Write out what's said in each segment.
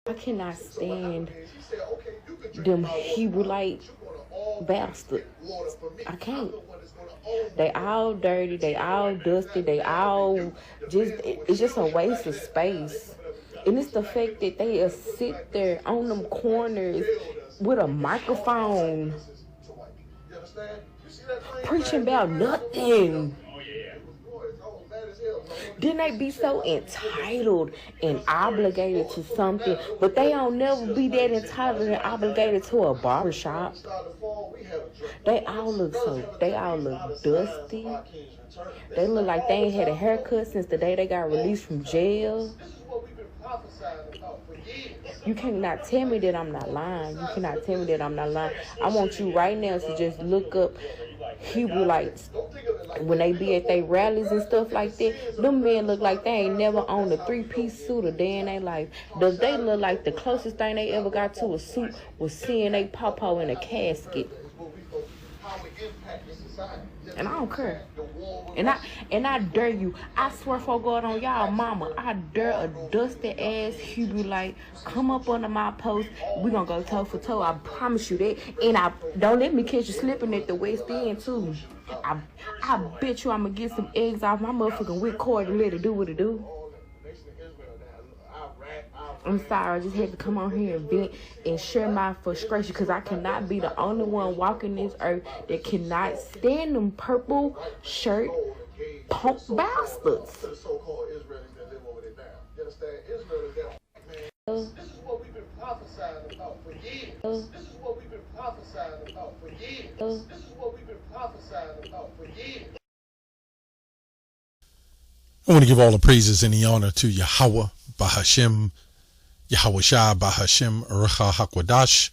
I cannot stand them Hebrew-like bastards. I can't. They all dirty. They all dusty. They all it's just a waste of space. And it's the fact that they sit there on them corners with a microphone preaching about nothing. Then they be so entitled and obligated to something, but they don't never be that entitled and obligated to a barbershop. They all look dusty. They look like they ain't had a haircut since the day they got released from jail. You cannot tell me that I'm not lying. You cannot tell me that I'm not lying. I want you right now to just look up Hebrewites. When they be at their rallies and stuff like that, them men look like they ain't never owned a 3-piece suit a day in their life. Does they look like the closest thing they ever got to a suit was seeing they pawpaw in a casket? And I don't care. And I dare you. I swear for God on y'all mama, I dare a dusty ass Hebrew come up under my post. We gonna go toe for toe. I promise you that. And I don't let me catch you slipping at the West End too. I bet you I'm gonna get some eggs off my motherfucking whip cord and let it do what it do. I'm sorry, I just had to come on here and vent and share my frustration because I cannot be the only one walking this earth that cannot stand them purple shirt punk bastards. This is what we've been prophesying about for years. This is what we've been prophesying about for years. This is what we've been prophesying about for years. I want to give all the praises and the honor to Yahweh, Bahashem, Yahweh Shah, Bahashem, Rucha HaKodash,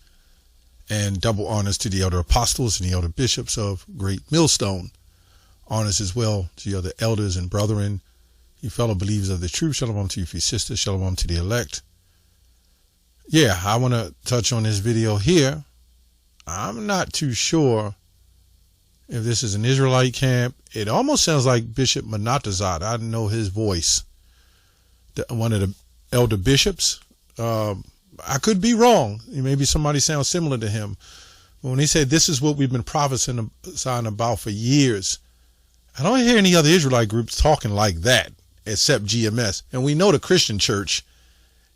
and double honors to the elder apostles and the elder bishops of Great Millstone. Honors as well to the other elders and brethren, you fellow believers of the truth. Shalom to you, for your sisters. Shalom to the elect. Yeah, I want to touch on this video here. I'm not too sure if this is an Israelite camp. It almost sounds like Bishop Manatazad. I know his voice. One of the elder bishops. I could be wrong. Maybe somebody sounds similar to him. But when he said this is what we've been prophesying about for years, I don't hear any other Israelite groups talking like that except GMS. And we know the Christian church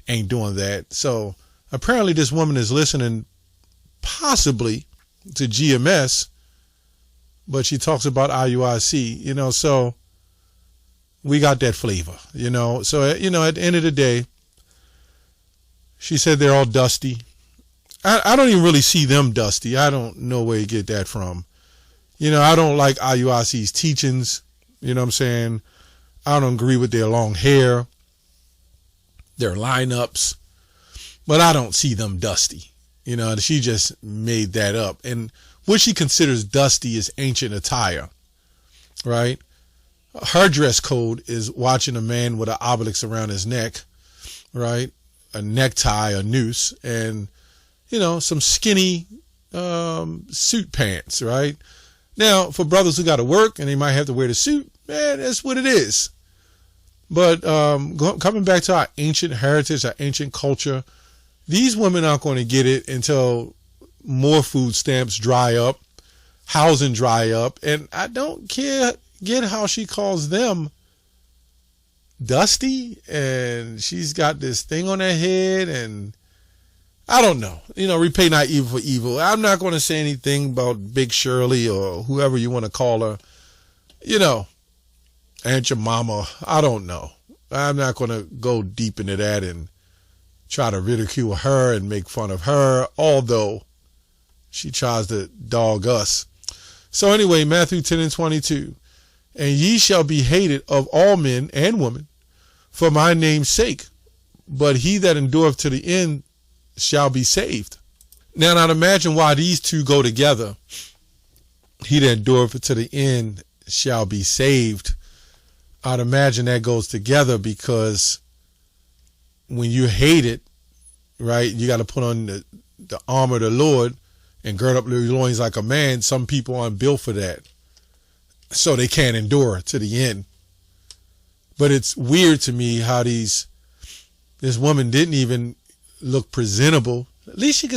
ain't doing that. So apparently this woman is listening possibly to GMS, but she talks about IUIC, so we got that flavor, So, at the end of the day, she said they're all dusty. I don't even really see them dusty. I don't know where you get that from. I don't like IUIC's teachings. You know what I'm saying? I don't agree with their long hair, their lineups, but I don't see them dusty. She just made that up. And what she considers dusty is ancient attire, right? Her dress code is watching a man with an obelisk around his neck, right? A necktie, a noose, and, some skinny suit pants, right? Now, for brothers who got to work and they might have to wear the suit, man, that's what it is. But coming back to our ancient heritage, our ancient culture, these women aren't going to get it until more food stamps dry up, housing dry up, and I don't get how she calls them dusty, and she's got this thing on her head, and I don't know. Repay not evil for evil. I'm not going to say anything about Big Shirley or whoever you want to call her. Aunt your mama. I don't know. I'm not going to go deep into that and try to ridicule her and make fun of her, although she tries to dog us. So anyway, Matthew 10:22. And ye shall be hated of all men and women for my name's sake, but he that endureth to the end shall be saved. Now, I'd imagine why these two go together. He that endureth to the end shall be saved. I'd imagine that goes together because when you hate it, right, you got to put on the armor of the Lord and gird up your loins like a man. Some people aren't built for that, so they can't endure to the end. But it's weird to me how this woman didn't even look presentable. At least we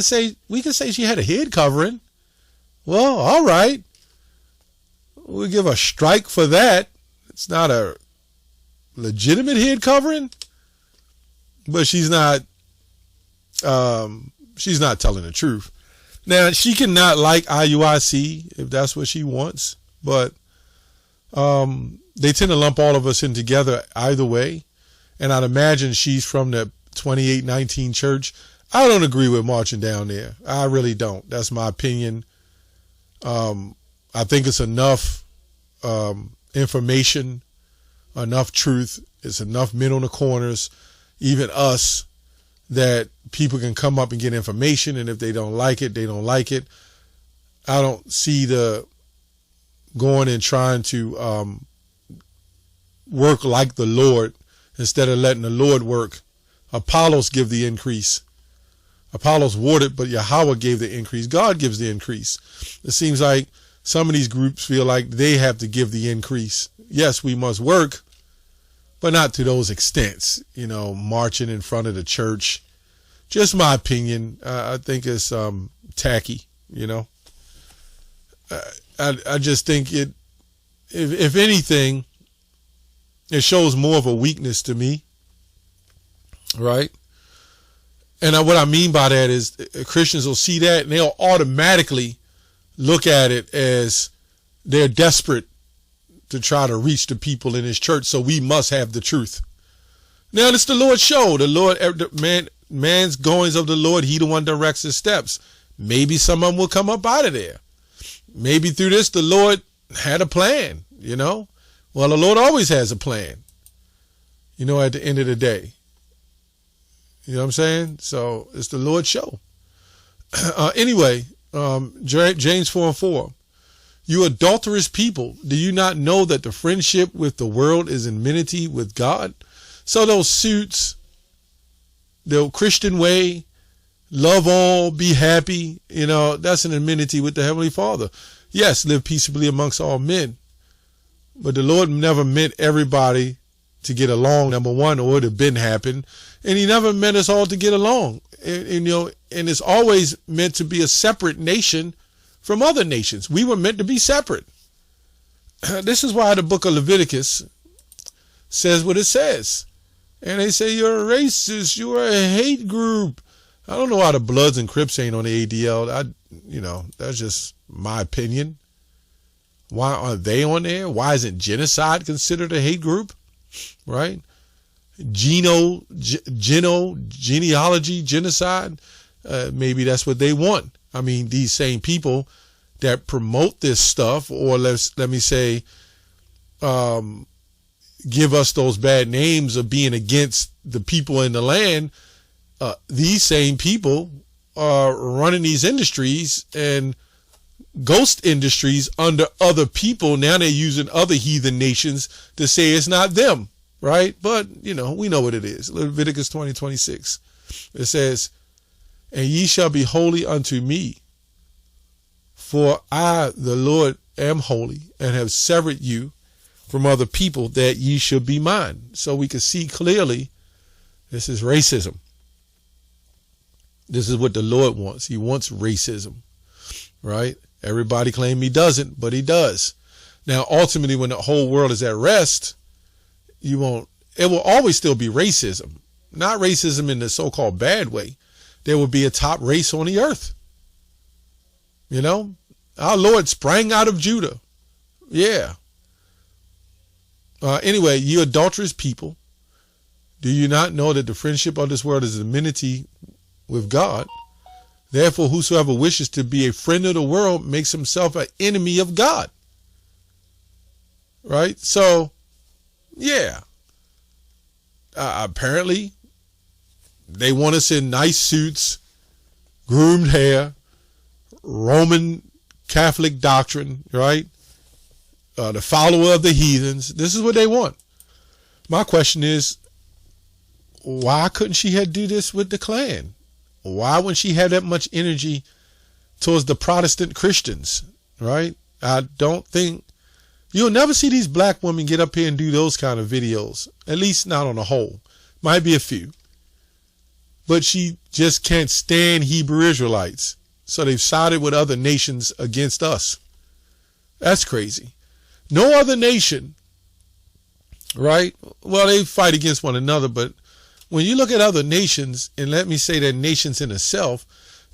could say she had a head covering. Well, all right. We'll give a strike for that. It's not a legitimate head covering, but she's not telling the truth. Now, she cannot like IUIC if that's what she wants, but they tend to lump all of us in together either way. And I'd imagine she's from the 2819 church. I don't agree with marching down there. I really don't. That's my opinion. I think it's enough information, enough truth. It's enough men on the corners, even us, that people can come up and get information. And if they don't like it, they don't like it. I don't see the going and trying to work like the Lord instead of letting the Lord work. Apollos give the increase. Apollos watered, but Yahweh gave the increase. God gives the increase. It seems like some of these groups feel like they have to give the increase. Yes, we must work, but not to those extents, marching in front of the church. Just my opinion. I think it's tacky, I just think it, if anything, it shows more of a weakness to me, right? And what I mean by that is Christians will see that and they'll automatically look at it as they're desperate to try to reach the people in his church, so we must have the truth. Now, it's the Lord's show. The Lord, man's goings of the Lord, he the one directs his steps. Maybe some of them will come up out of there. Maybe through this, the Lord had a plan, Well, the Lord always has a plan, at the end of the day. You know what I'm saying? So it's the Lord's show. Anyway, James 4:4. You adulterous people, do you not know that the friendship with the world is enmity with God? So those suits, the Christian way, love all, be happy, that's an enmity with the Heavenly Father. Yes, live peaceably amongst all men. But the Lord never meant everybody to get along, number one, or it would have been happened. And he never meant us all to get along. And it's always meant to be a separate nation from other nations. We were meant to be separate. This is why the book of Leviticus says what it says. And they say you're a racist, you're a hate group. I don't know why the Bloods and Crips ain't on the ADL. That's just my opinion. Why are they on there? Why isn't genocide considered a hate group? Right? Genealogy, genocide. Maybe that's what they want. I mean, these same people that promote this stuff, or let me say, give us those bad names of being against the people in the land. These same people are running these industries and ghost industries under other people. Now they're using other heathen nations to say it's not them, right? But, we know what it is. Leviticus 20:26. It says, and ye shall be holy unto me, for I, the Lord, am holy, and have severed you from other people, that ye should be mine. So we can see clearly this is racism. This is what the Lord wants. He wants racism, right? Everybody claim he doesn't, but he does. Now, ultimately, when the whole world is at rest, it will always still be racism. Not racism in the so-called bad way. There will be a top race on the earth. Our Lord sprang out of Judah. Yeah. Anyway, you adulterous people, do you not know that the friendship of this world is enmity with God? Therefore, whosoever wishes to be a friend of the world makes himself an enemy of God. Right? So, yeah. Apparently, they want us in nice suits, groomed hair, Roman Catholic doctrine, right? The follower of the heathens. This is what they want. My question is, why couldn't she do this with the Klan? Why wouldn't she have that much energy towards the Protestant Christians, right? I don't think, you'll never see these black women get up here and do those kind of videos, at least not on the whole. Might be a few. but she just can't stand Hebrew Israelites. So they've sided with other nations against us. That's crazy. No other nation, right? Well, they fight against one another, but when you look at other nations, and let me say that nations in itself,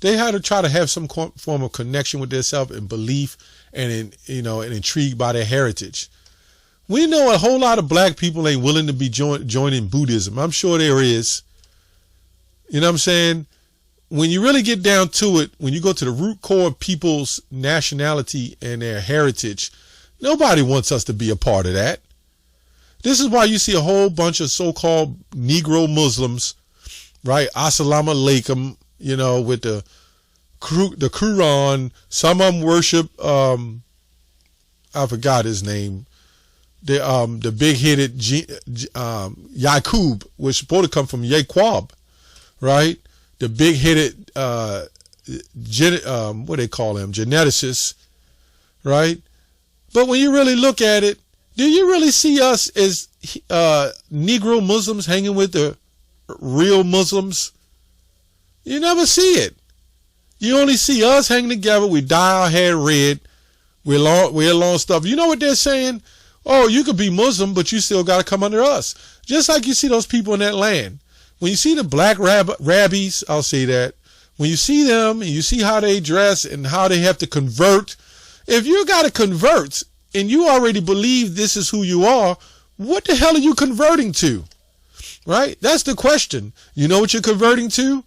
they had to try to have some form of connection with themselves and belief and intrigued by their heritage. We know a whole lot of black people ain't willing to be joining Buddhism. I'm sure there is. You know what I'm saying? When you really get down to it, when you go to the root core of people's nationality and their heritage, nobody wants us to be a part of that. This is why you see a whole bunch of so-called Negro Muslims, right? Assalamu alaikum, with the Quran. Some of them worship, I forgot his name. The big-headed Yaqub, which is supposed to come from Yaqub, right? The big-headed, what they call him, geneticists, right? But when you really look at it, do you really see us as Negro Muslims hanging with the real Muslims? You never see it. You only see us hanging together. We dye our hair red. Wear long stuff. You know what they're saying? Oh, you could be Muslim, but you still got to come under us. Just like you see those people in that land. When you see the black rabbis, I'll say that. When you see them and you see how they dress and how they have to convert, if you got to convert and you already believe this is who you are, what the hell are you converting to? Right? That's the question. You know what you're converting to?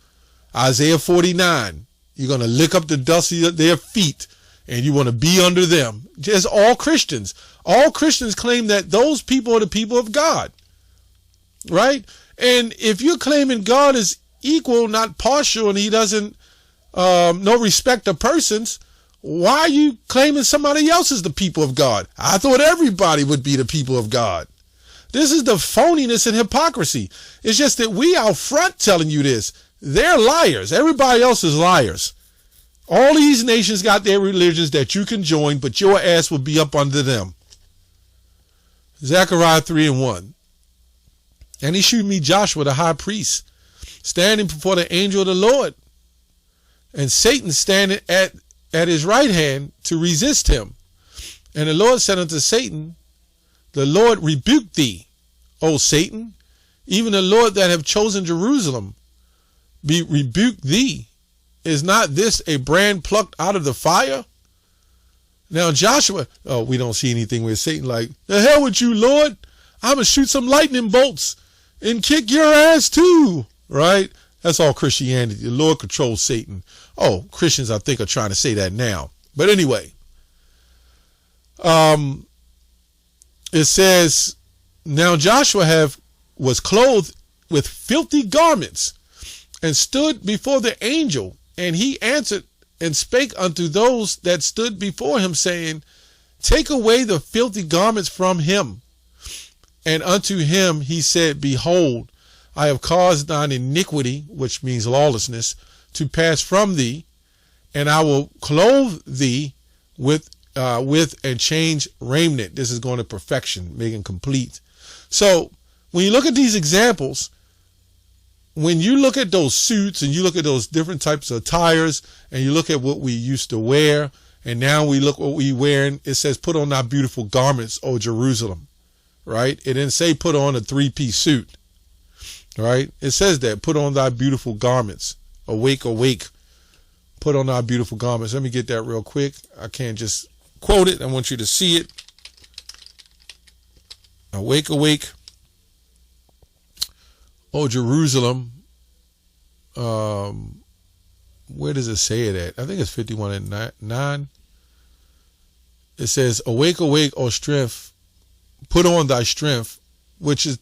Isaiah 49. You're going to lick up the dust of their feet and you want to be under them. Just all Christians. All Christians claim that those people are the people of God. Right? And if you're claiming God is equal, not partial, and he doesn't, no respect of persons, why are you claiming somebody else is the people of God? I thought everybody would be the people of God. This is the phoniness and hypocrisy. It's just that we out front telling you this. They're liars. Everybody else is liars. All these nations got their religions that you can join, but your ass will be up under them. Zechariah 3:1. And he shewed me Joshua the high priest standing before the angel of the Lord, and Satan standing at his right hand to resist him. And the Lord said unto Satan, the Lord rebuke thee, O Satan, even the Lord that have chosen Jerusalem be rebuked thee. Is not this a brand plucked out of the fire? Now Joshua, we don't see anything where Satan like, the hell with you, Lord. I'm going to shoot some lightning bolts and kick your ass too. Right? That's all Christianity. The Lord controls Satan. Oh, Christians, I think, are trying to say that now. But anyway, it says, now Joshua was clothed with filthy garments and stood before the angel. And he answered and spake unto those that stood before him, saying, take away the filthy garments from him. And unto him he said, behold, I have caused thine iniquity, which means lawlessness, to pass from thee, and I will clothe thee with and change raiment. This is going to perfection, making complete. So when you look at these examples, when you look at those suits and you look at those different types of attires and you look at what we used to wear and now we look what we wearing, it says, put on thy beautiful garments, O Jerusalem, right? It didn't say put on a 3-piece suit, right? It says that, put on thy beautiful garments, awake, awake, put on thy beautiful garments. Let me get that real quick. I can't just quote it. I want you to see it. Awake, awake, O Jerusalem. Where does it say it at? I think it's 51:9. It says, awake, awake, O strength, put on thy strength, which is,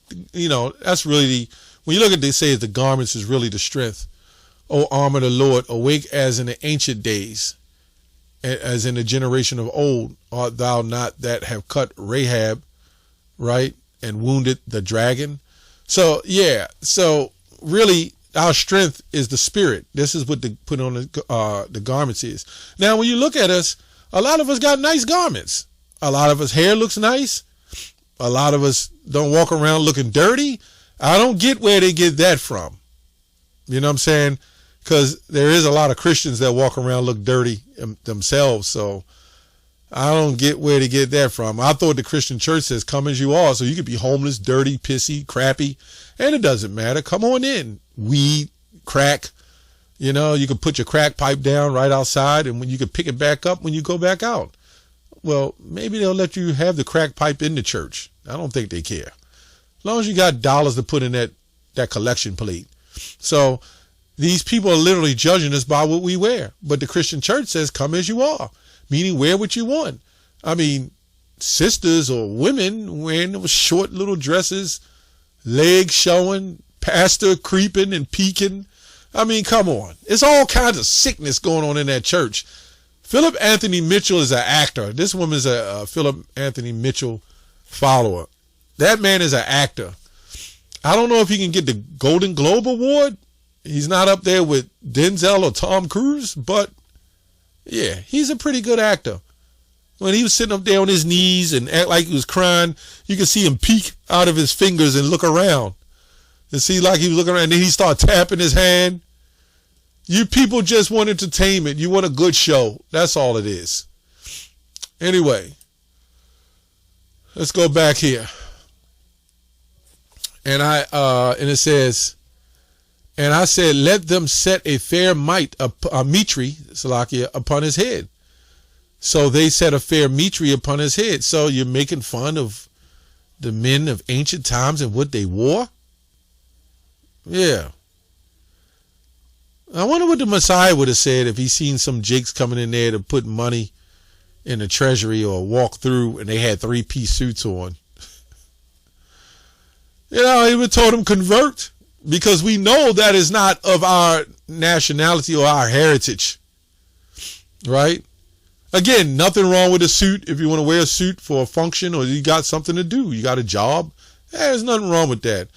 that's really when you look at, they say the garments is really the strength. O arm of the Lord, awake as in the ancient days, as in the generation of old, art thou not that have cut Rahab, right, and wounded the dragon? So, yeah, so really our strength is the spirit. This is what the put on the garments is. Now, when you look at us, a lot of us got nice garments. A lot of us hair looks nice. A lot of us don't walk around looking dirty. I don't get where they get that from. You know what I'm saying? Because there is a lot of Christians that walk around look dirty themselves. So I don't get where to get that from. I thought the Christian church says come as you are. So you could be homeless, dirty, pissy, crappy. And it doesn't matter. Come on in. Weed, crack. You know, you could put your crack pipe down right outside and when you could pick it back up when you go back out. Well, maybe they'll let you have the crack pipe in the church. I don't think they care. As long as you got dollars to put in that collection plate. So these people are literally judging us by what we wear. But the Christian church says, come as you are, meaning wear what you want. I mean, sisters or women wearing those short little dresses, legs showing, pastor creeping and peeking. I mean, come on. It's all kinds of sickness going on in that church. Philip Anthony Mitchell is an actor. This woman's a Philip Anthony Mitchell follower. That man is an actor. I don't know if he can get the Golden Globe Award. He's not up there with Denzel or Tom Cruise, but yeah, he's a pretty good actor. When he was sitting up there on his knees and act like he was crying, you could see him peek out of his fingers and look around. And see like he was looking around, and then he started tapping his hand. You people just want entertainment. You want a good show. That's all it is. Anyway, let's go back here. And it says, and I said, let them set a fair mitri, Salakia, upon his head. So they set a fair mitri upon his head. So you're making fun of the men of ancient times and what they wore? Yeah. I wonder what the Messiah would have said if he seen some jakes coming in there to put money in the treasury or walk through and they had 3-piece suits on. You know, he would have told them convert, because we know that is not of our nationality or our heritage. Right? Again, nothing wrong with a suit if you want to wear a suit for a function or you got something to do. You got a job. There's nothing wrong with that.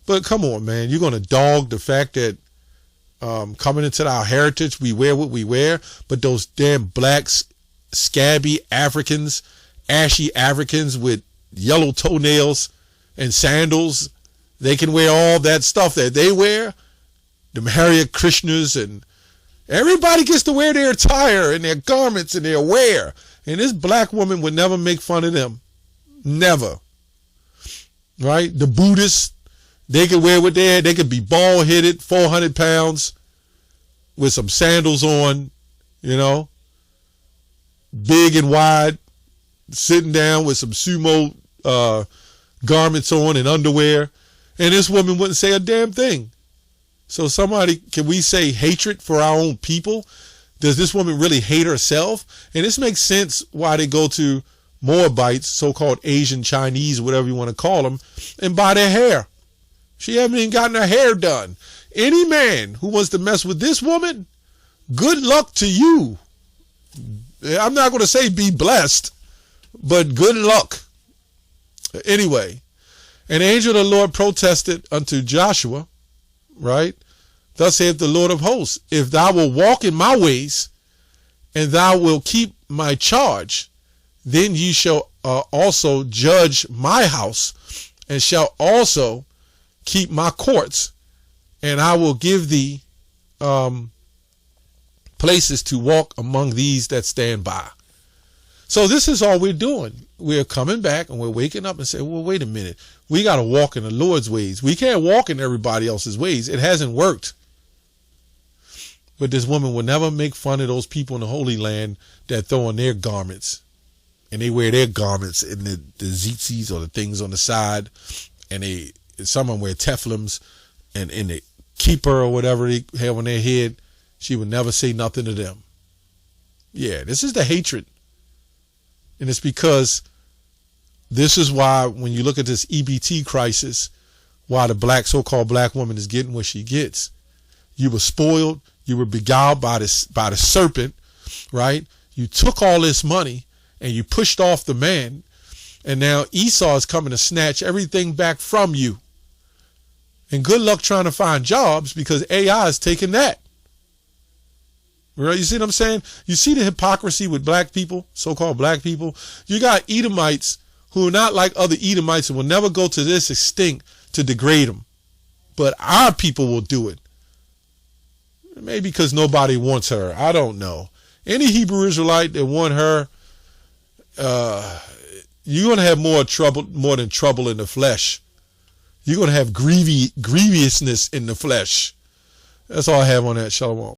But come on, man. You're going to dog the fact that coming into our heritage, we wear what we wear, but those damn blacks, scabby Africans, ashy Africans with yellow toenails and sandals, they can wear all that stuff that they wear. The Hare Krishnas and everybody gets to wear their attire and their garments and their wear. And this black woman would never make fun of them. Never. Right? The Buddhists, they could wear what they had. They could be bald-headed, 400 pounds, with some sandals on, you know, big and wide, sitting down with some sumo garments on and underwear. And this woman wouldn't say a damn thing. So can we say hatred for our own people? Does this woman really hate herself? And this makes sense why they go to Moabites, so-called Asian Chinese, whatever you want to call them, and buy their hair. She hasn't even gotten her hair done. Any man who wants to mess with this woman, good luck to you. I'm not going to say be blessed, but good luck. Anyway, an angel of the Lord protested unto Joshua, right? Thus saith the Lord of hosts, if thou wilt walk in my ways, and thou wilt keep my charge, then ye shall also judge my house, and shall also keep my courts, and I will give thee places to walk among these that stand by. So this is all we're doing. We're coming back and we're waking up and saying, well, wait a minute. We got to walk in the Lord's ways. We can't walk in everybody else's ways. It hasn't worked. But this woman will never make fun of those people in the Holy Land that throw on their garments. And they wear their garments in the tzitzis or the things on the side. And some of them wear tefillins and in the keeper or whatever they have on their head. She would never say nothing to them. Yeah, this is the hatred. And it's because this is why when you look at this EBT crisis, why the so-called black woman is getting what she gets. You were spoiled. You were beguiled by the serpent, right? You took all this money and you pushed off the man. And now Esau is coming to snatch everything back from you. And good luck trying to find jobs because AI is taking that. Right? You see what I'm saying? You see the hypocrisy with black people, so-called black people. You got Edomites who are not like other Edomites and will never go to this extent to degrade them. But our people will do it. Maybe because nobody wants her. I don't know. Any Hebrew Israelite that want her, you're going to have more than trouble in the flesh. You're going to have grievousness in the flesh. That's all I have on that. Shalom.